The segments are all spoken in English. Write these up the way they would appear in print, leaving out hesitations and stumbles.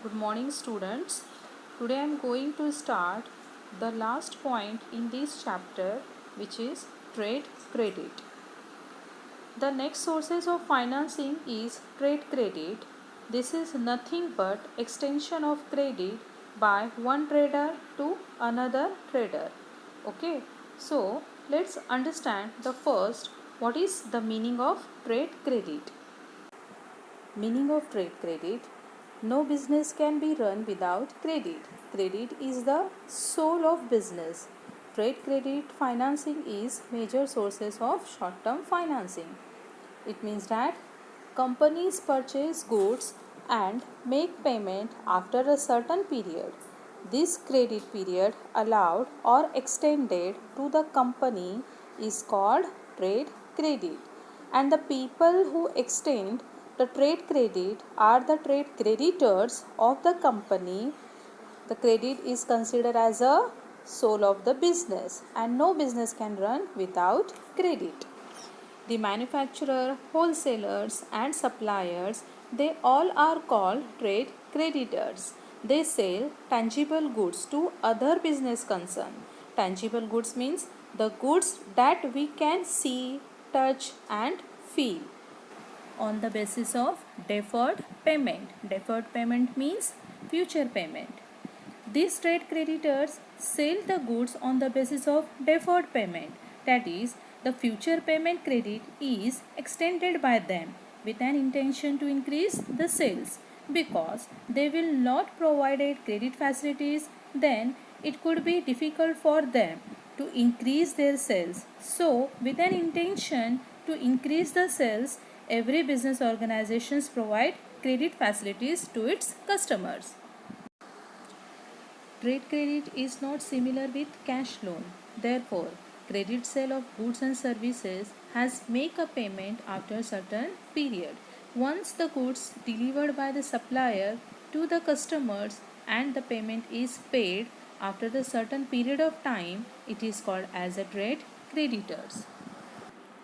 Good morning, students. Today I am going to start the last point in this chapter, which is trade credit. The next sources of financing is trade credit. This is nothing but extension of credit by one trader to another trader. Okay, so let's understand the first what is the meaning of trade credit. Meaning of trade credit: no business can be run without credit. Credit is the soul of business. Trade credit financing is major sources of short-term financing. It means that companies purchase goods and make payment after a certain period. This credit period allowed or extended to the company is called trade credit, and the people who extend the trade credit are the trade creditors of the company. The credit is considered as a soul of the business, and no business can run without credit. The manufacturer, wholesalers, and suppliers, they all are called trade creditors. They sell tangible goods to other business concern. Tangible goods means the goods that we can see, touch, and feel on the basis of deferred payment. Deferred payment means future payment. These trade creditors sell the goods on the basis of deferred payment, that is, the future payment credit is extended by them with an intention to increase the sales. Because they will not provide credit facilities, then it could be difficult for them to increase their sales. So, with an intention to increase the sales, every business organizations provide credit facilities to its customers. Trade credit is not similar with cash loan. Therefore, credit sale of goods and services has make a payment after certain period. Once the goods delivered by the supplier to the customers and the payment is paid after the certain period of time, it is called as a trade creditors.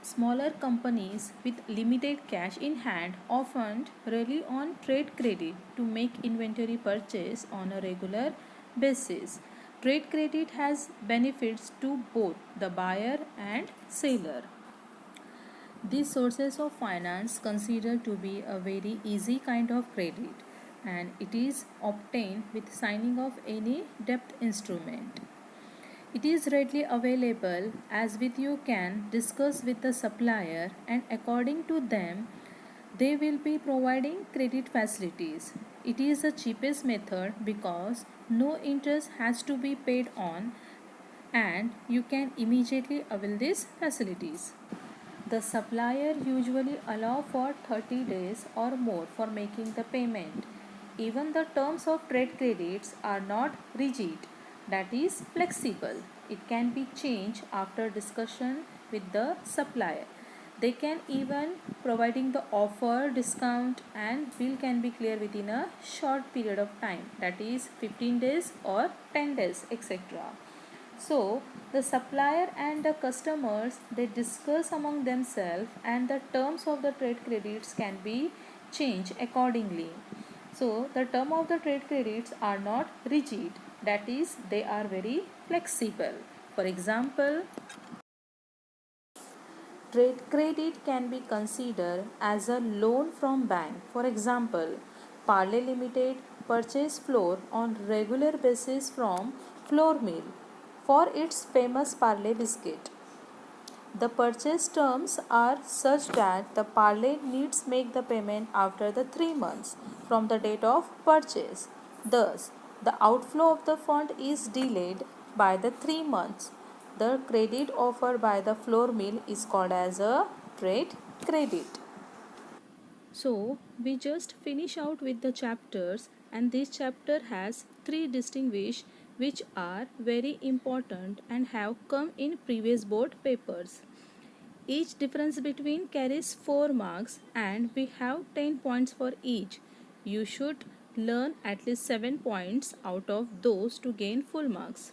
Smaller companies with limited cash in hand often rely on trade credit to make inventory purchase on a regular basis. Trade credit has benefits to both the buyer and seller. These sources of finance considered to be a very easy kind of credit, and it is obtained with signing of any debt instrument. It is readily available as with you can discuss with the supplier, and according to them they will be providing credit facilities. It is the cheapest method because no interest has to be paid on, and you can immediately avail these facilities. The supplier usually allow for 30 days or more for making the payment. Even the terms of trade credits are not rigid, that is flexible. It can be changed after discussion with the supplier. They can even providing the offer, discount, and bill can be clear within a short period of time, that is 15 days or 10 days, etc. So the supplier and the customers, they discuss among themselves, and the terms of the trade credits can be changed accordingly. So the term of the trade credits are not rigid, that is they are very flexible. For example, trade credit can be considered as a loan from bank. For example, Parle Limited purchase flour on regular basis from flour mill for its famous Parle biscuit. The purchase terms are such that the Parle needs make the payment after the 3 months from the date of purchase. Thus, the outflow of the fund is delayed by the 3 months. The credit offered by the flour mill is called as a trade credit. So, we just finish out with the chapters, and this chapter has three distinguished which are very important and have come in previous board papers. Each difference between carries 4 marks, and we have 10 points for each. You should learn at least 7 points out of those to gain full marks.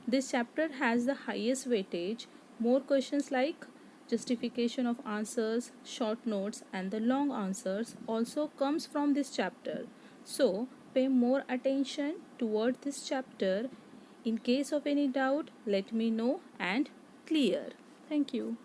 This chapter has the highest weightage. More questions like justification of answers, short notes, and the long answers also comes from this chapter. So pay more attention toward this chapter. In case of any doubt, let me know and clear. Thank you.